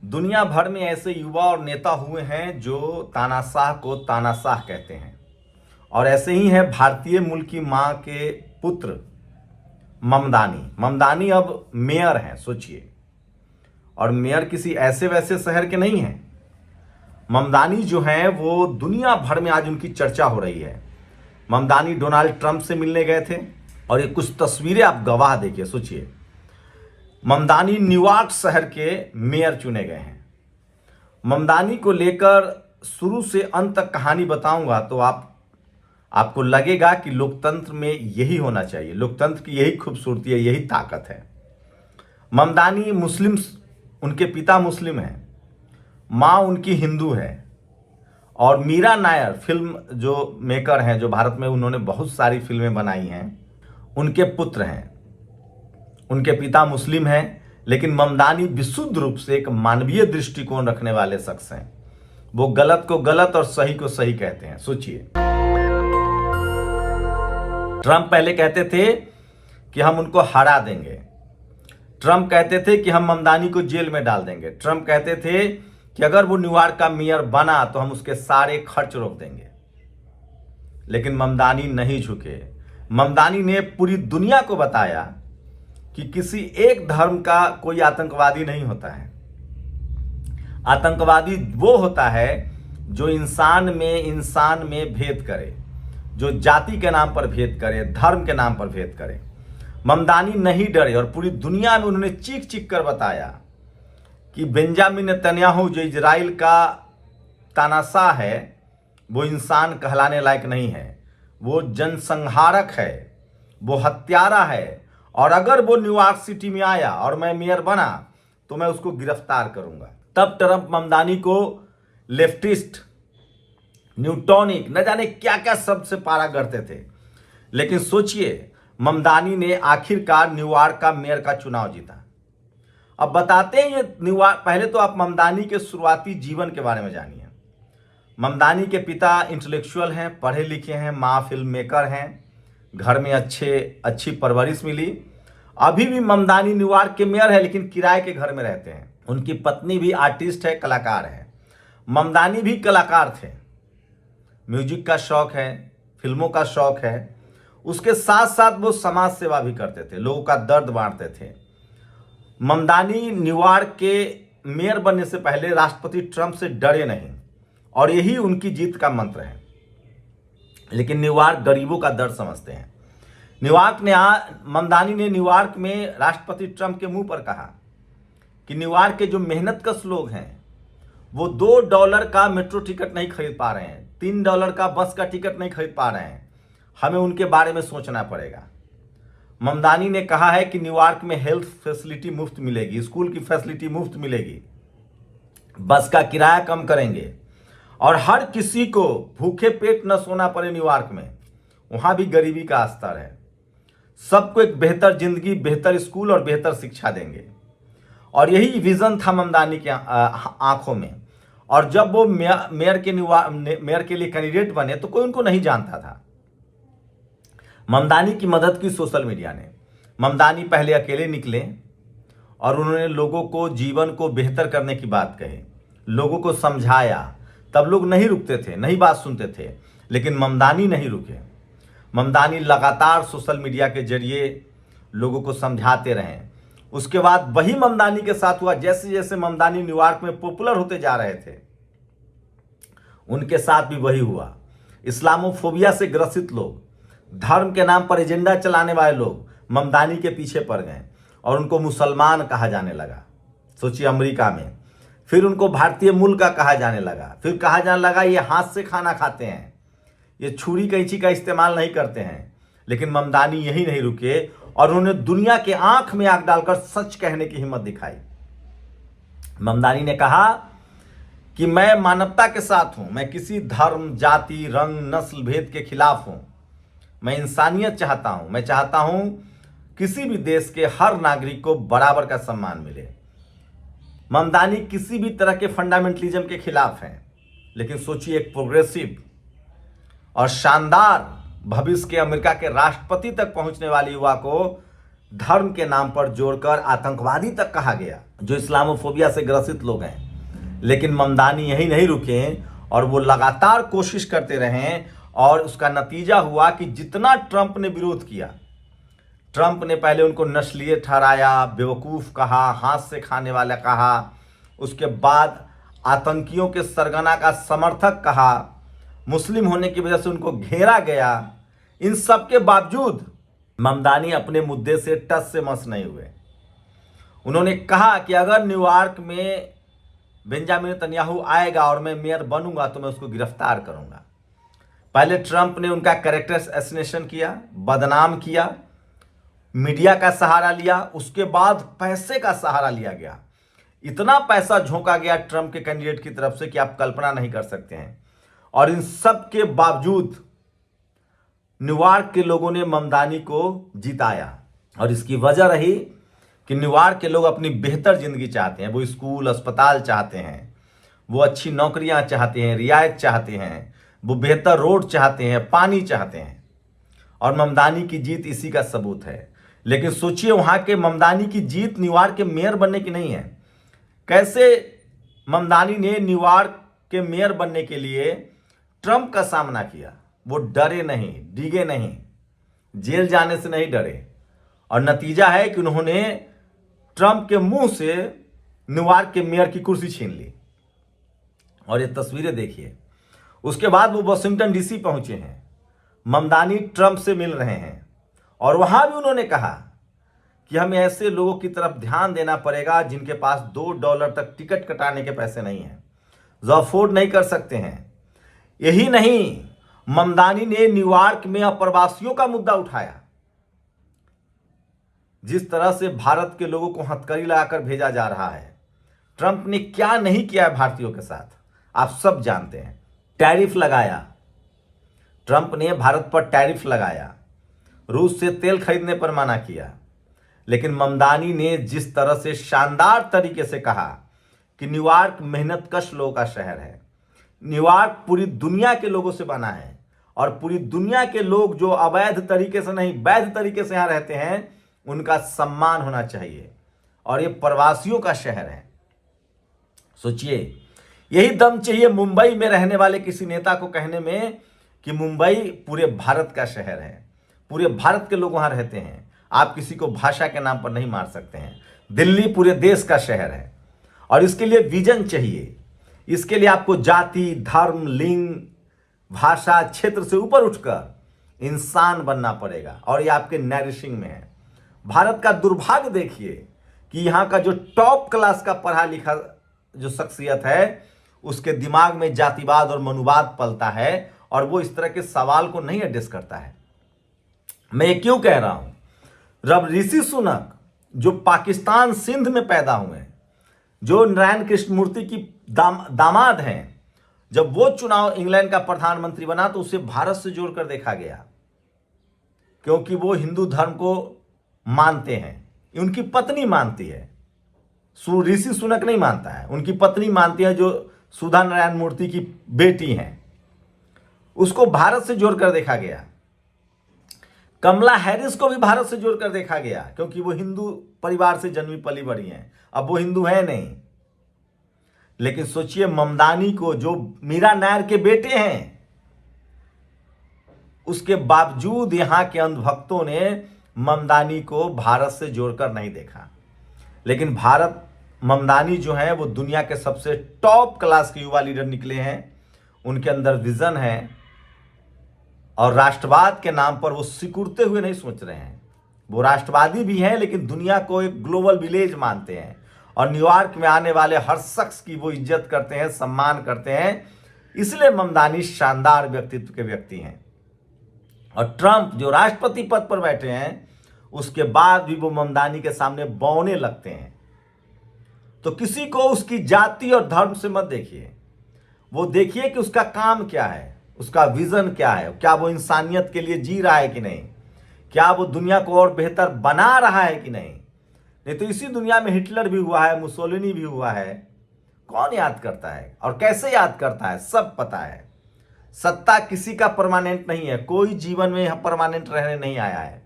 दुनिया भर में ऐसे युवा और नेता हुए हैं जो तानाशाह को तानाशाह कहते हैं। और ऐसे ही है भारतीय मूल की मां के पुत्र ममदानी। ममदानी अब मेयर हैं, सोचिए। और मेयर किसी ऐसे वैसे शहर के नहीं हैं। ममदानी जो हैं वो दुनिया भर में आज उनकी चर्चा हो रही है। ममदानी डोनाल्ड ट्रंप से मिलने गए थे और ये कुछ तस्वीरें आप गवाह देखिए, सोचिए। ममदानी न्यूयॉर्क शहर के मेयर चुने गए हैं। ममदानी को लेकर शुरू से अंत तक कहानी बताऊंगा तो आपको लगेगा कि लोकतंत्र में यही होना चाहिए। लोकतंत्र की यही खूबसूरती है, यही ताकत है। ममदानी मुस्लिम, उनके पिता मुस्लिम हैं, माँ उनकी हिंदू है। और मीरा नायर फिल्म जो मेकर हैं, जो भारत में उन्होंने बहुत सारी फिल्में बनाई हैं, उनके पुत्र हैं। उनके पिता मुस्लिम हैं, लेकिन ममदानी विशुद्ध रूप से एक मानवीय दृष्टिकोण रखने वाले शख्स हैं। वो गलत को गलत और सही को सही कहते हैं। सोचिए, ट्रंप पहले कहते थे कि हम उनको हरा देंगे। ट्रंप कहते थे कि हम ममदानी को जेल में डाल देंगे। ट्रंप कहते थे कि अगर वो न्यूयॉर्क का मेयर बना तो हम उसके सारे खर्च रोक देंगे। लेकिन ममदानी नहीं झुके। ममदानी ने पूरी दुनिया को बताया कि किसी एक धर्म का कोई आतंकवादी नहीं होता है। आतंकवादी वो होता है जो इंसान में भेद करे, जो जाति के नाम पर भेद करे, धर्म के नाम पर भेद करे। ममदानी नहीं डरे और पूरी दुनिया में उन्होंने चीख चीख कर बताया कि बेंजामिन नेतन्याहू जो इजराइल का तानाशाह है, वो इंसान कहलाने लायक नहीं है। वो जनसंहारक है, वो हत्यारा है। और अगर वो न्यूयॉर्क सिटी में आया और मैं मेयर बना तो मैं उसको गिरफ्तार करूंगा। तब ट्रंप ममदानी को लेफ्टिस्ट, न्यूटॉनिक, न जाने क्या क्या शब्द से पारा करते थे। लेकिन सोचिए, ममदानी ने आखिरकार न्यूयॉर्क का मेयर का चुनाव जीता। अब बताते हैं ये न्यूयॉर्क। पहले तो आप ममदानी के शुरुआती जीवन के बारे में जानिए। ममदानी के पिता इंटेलेक्चुअल हैं, पढ़े लिखे हैं, माँ फिल्म मेकर हैं, घर में अच्छी परवरिश मिली। अभी भी ममदानी न्यूयॉर्क के मेयर है, लेकिन किराए के घर में रहते हैं। उनकी पत्नी भी आर्टिस्ट है, कलाकार है। ममदानी भी कलाकार थे, म्यूजिक का शौक है, फिल्मों का शौक है। उसके साथ साथ वो समाज सेवा भी करते थे, लोगों का दर्द बांटते थे। ममदानी न्यूयॉर्क के मेयर बनने से पहले राष्ट्रपति ट्रंप से डरे नहीं, और यही उनकी जीत का मंत्र है। लेकिन न्यूयॉर्क गरीबों का दर्द समझते हैं। ममदानी ने न्यूयॉर्क में राष्ट्रपति ट्रंप के मुंह पर कहा कि न्यूयॉर्क के जो मेहनतकश लोग हैं वो $2 का मेट्रो टिकट नहीं खरीद पा रहे हैं, $3 का बस का टिकट नहीं खरीद पा रहे हैं। हमें उनके बारे में सोचना पड़ेगा। ममदानी ने कहा है कि न्यूयॉर्क में हेल्थ फैसिलिटी मुफ्त मिलेगी, स्कूल की फैसिलिटी मुफ्त मिलेगी, बस का किराया कम करेंगे और हर किसी को भूखे पेट न सोना पड़े। न्यूयॉर्क में वहां भी गरीबी का स्तर है। सबको एक बेहतर जिंदगी, बेहतर स्कूल और बेहतर शिक्षा देंगे। और यही विजन था ममदानी के आंखों में। और जब वो मेयर के लिए कैंडिडेट बने तो कोई उनको नहीं जानता था। ममदानी की मदद की सोशल मीडिया ने। ममदानी पहले अकेले निकले और उन्होंने लोगों को जीवन को बेहतर करने की बात कही, लोगों को समझाया। तब लोग नहीं रुकते थे, नहीं बात सुनते थे, लेकिन ममदानी नहीं रुके। ममदानी लगातार सोशल मीडिया के जरिए लोगों को समझाते रहे। उसके बाद वही ममदानी के साथ हुआ। जैसे जैसे ममदानी न्यूयॉर्क में पॉपुलर होते जा रहे थे, उनके साथ भी वही हुआ। इस्लामोफोबिया से ग्रसित लोग, धर्म के नाम पर एजेंडा चलाने वाले लोग ममदानी के पीछे पड़ गए और उनको मुसलमान कहा जाने लगा। सोचिए, अमेरिका में। फिर उनको भारतीय मूल का कहा जाने लगा। फिर कहा जाने लगा ये हाथ से खाना खाते हैं, ये छुरी कैंची का इस्तेमाल नहीं करते हैं। लेकिन ममदानी यही नहीं रुके और उन्होंने दुनिया के आंख में आंख डालकर सच कहने की हिम्मत दिखाई। ममदानी ने कहा कि मैं मानवता के साथ हूं, मैं किसी धर्म, जाति, रंग, नस्ल भेद के खिलाफ हूं। मैं इंसानियत चाहता हूं। मैं चाहता हूं किसी भी देश के हर नागरिक को बराबर का सम्मान मिले। ममदानी किसी भी तरह के फंडामेंटलिज्म के खिलाफ हैं। लेकिन सोचिए, एक प्रोग्रेसिव और शानदार भविष्य के अमेरिका के राष्ट्रपति तक पहुंचने वाले युवा को धर्म के नाम पर जोड़कर आतंकवादी तक कहा गया, जो इस्लामोफोबिया से ग्रसित लोग हैं। लेकिन ममदानी यही नहीं रुके और वो लगातार कोशिश करते रहे और उसका नतीजा हुआ कि जितना ट्रंप ने विरोध किया, ट्रंप ने पहले उनको नस्लीय ठहराया, बेवकूफ़ कहा, हाथ से खाने वाला कहा, उसके बाद आतंकियों के सरगना का समर्थक कहा, मुस्लिम होने की वजह से उनको घेरा गया। इन सब के बावजूद ममदानी अपने मुद्दे से टस से मस नहीं हुए। उन्होंने कहा कि अगर न्यूयॉर्क में बेंजामिन नेतन्याहू आएगा और मैं मेयर बनूंगा तो मैं उसको गिरफ्तार करूंगा। पहले ट्रंप ने उनका कैरेक्टर असैसिनेशन किया, बदनाम किया, मीडिया का सहारा लिया, उसके बाद पैसे का सहारा लिया गया। इतना पैसा झोंका गया ट्रंप के कैंडिडेट की तरफ से कि आप कल्पना नहीं कर सकते हैं। और इन सब के बावजूद न्यूयॉर्क के लोगों ने ममदानी को जिताया और इसकी वजह रही कि न्यूयॉर्क के लोग अपनी बेहतर जिंदगी चाहते हैं। वो स्कूल, अस्पताल चाहते हैं, वो अच्छी नौकरियां चाहते हैं, रियायत चाहते हैं, वो बेहतर रोड चाहते हैं, पानी चाहते हैं। और ममदानी की जीत इसी का सबूत है। लेकिन सोचिए, वहां के ममदानी की जीत न्यूयॉर्क के मेयर बनने की नहीं है। कैसे ममदानी ने न्यूयॉर्क के मेयर बनने के लिए ट्रंप का सामना किया। वो डरे नहीं, डिगे नहीं, जेल जाने से नहीं डरे। और नतीजा है कि उन्होंने ट्रंप के मुंह से न्यूयॉर्क के मेयर की कुर्सी छीन ली। और ये तस्वीरें देखिए। उसके बाद वो वाशिंगटन डीसी पहुंचे हैं, ममदानी ट्रंप से मिल रहे हैं और वहां भी उन्होंने कहा कि हमें ऐसे लोगों की तरफ ध्यान देना पड़ेगा जिनके पास $2 तक टिकट कटाने के पैसे नहीं हैं, जो अफोर्ड नहीं कर सकते हैं। यही नहीं, ममदानी ने न्यूयॉर्क में अप्रवासियों का मुद्दा उठाया। जिस तरह से भारत के लोगों को हथकड़ी लगाकर भेजा जा रहा है, ट्रंप ने क्या नहीं किया है भारतीयों के साथ, आप सब जानते हैं। टैरिफ लगाया, ट्रंप ने भारत पर टैरिफ लगाया, रूस से तेल खरीदने पर मना किया। लेकिन ममदानी ने जिस तरह से शानदार तरीके से कहा कि न्यूयॉर्क मेहनतकश लोगों का शहर है, न्यूयॉर्क पूरी दुनिया के लोगों से बना है और पूरी दुनिया के लोग जो अवैध तरीके से नहीं, वैध तरीके से यहां रहते हैं, उनका सम्मान होना चाहिए। और ये प्रवासियों का शहर है। सोचिए, यही दम चाहिए मुंबई में रहने वाले किसी नेता को कहने में कि मुंबई पूरे भारत का शहर है, पूरे भारत के लोग वहां रहते हैं, आप किसी को भाषा के नाम पर नहीं मार सकते हैं। दिल्ली पूरे देश का शहर है और इसके लिए विजन चाहिए। इसके लिए आपको जाति, धर्म, लिंग, भाषा, क्षेत्र से ऊपर उठकर इंसान बनना पड़ेगा और ये आपके नरिशिंग में है। भारत का दुर्भाग्य देखिए कि यहाँ का जो टॉप क्लास का पढ़ा लिखा जो शख्सियत है, उसके दिमाग में जातिवाद और मनुवाद पलता है और वो इस तरह के सवाल को नहीं एड्रेस करता है। मैं ये क्यों कह रहा हूं? जब ऋषि सुनक, जो पाकिस्तान सिंध में पैदा हुए, जो नारायण कृष्णमूर्ति की दामाद हैं, जब वो चुनाव इंग्लैंड का प्रधानमंत्री बना तो उसे भारत से जोड़कर देखा गया, क्योंकि वो हिंदू धर्म को मानते हैं। उनकी पत्नी मानती है, ऋषि सुनक नहीं मानता है, उनकी पत्नी मानती है, जो सुधा नारायण मूर्ति की बेटी हैं। उसको भारत से जोड़कर देखा गया। कमला हैरिस को भी भारत से जोड़कर देखा गया, क्योंकि वो हिंदू परिवार से जन्मी पली बड़ी हैं। अब वो हिंदू है नहीं। लेकिन सोचिए, ममदानी को, जो मीरा नायर के बेटे हैं, उसके बावजूद यहां के अंधभक्तों ने ममदानी को भारत से जोड़कर नहीं देखा। लेकिन ममदानी जो है वो दुनिया के सबसे टॉप क्लास के युवा लीडर निकले हैं। उनके अंदर विजन है और राष्ट्रवाद के नाम पर वो सिकुड़ते हुए नहीं सोच रहे हैं। वो राष्ट्रवादी भी हैं, लेकिन दुनिया को एक ग्लोबल विलेज मानते हैं और न्यूयॉर्क में आने वाले हर शख्स की वो इज्जत करते हैं, सम्मान करते हैं। इसलिए ममदानी शानदार व्यक्तित्व के व्यक्ति हैं। और ट्रंप जो राष्ट्रपति पद पर बैठे हैं, उसके बाद भी वो ममदानी के सामने बौने लगते हैं। तो किसी को उसकी जाति और धर्म से मत देखिए, वो देखिए कि उसका काम क्या है, उसका विजन क्या है, क्या वो इंसानियत के लिए जी रहा है कि नहीं, क्या वो दुनिया को और बेहतर बना रहा है कि नहीं। नहीं तो इसी दुनिया में हिटलर भी हुआ है, मुसोलिनी भी हुआ है। कौन याद करता है और कैसे याद करता है, सब पता है। सत्ता किसी का परमानेंट नहीं है, कोई जीवन में परमानेंट रहने नहीं आया है।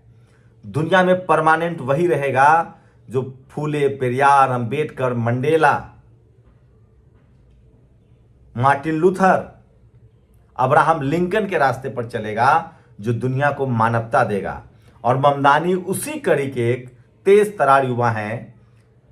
दुनिया में परमानेंट वही रहेगा जो Phule, Periyar, Ambedkar, Mandela, Martin Luther, Abraham Lincoln के रास्ते पर चलेगा, जो दुनिया को मानवता देगा। और ममदानी उसी कड़ी के एक तेज तरार युवा हैं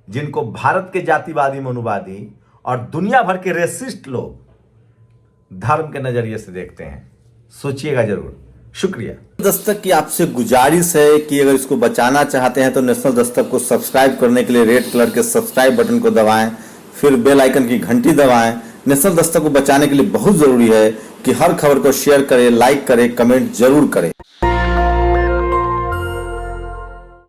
जिनको भारत के जातिवादी, मनुवादी और दुनिया भर के रेसिस्ट लोग धर्म के नजरिए से देखते हैं। सोचिएगा जरूर। शुक्रिया। दस्तक की आपसे गुजारिश है कि अगर इसको बचाना चाहते हैं तो नेशनल दस्तक को सब्सक्राइब करने के लिए रेड कलर के सब्सक्राइब बटन को दबाएं, फिर बेल आइकन की घंटी दबाएं। नेशनल दस्तक को बचाने के लिए बहुत जरूरी है कि हर खबर को शेयर करें, लाइक करें, कमेंट जरूर करें।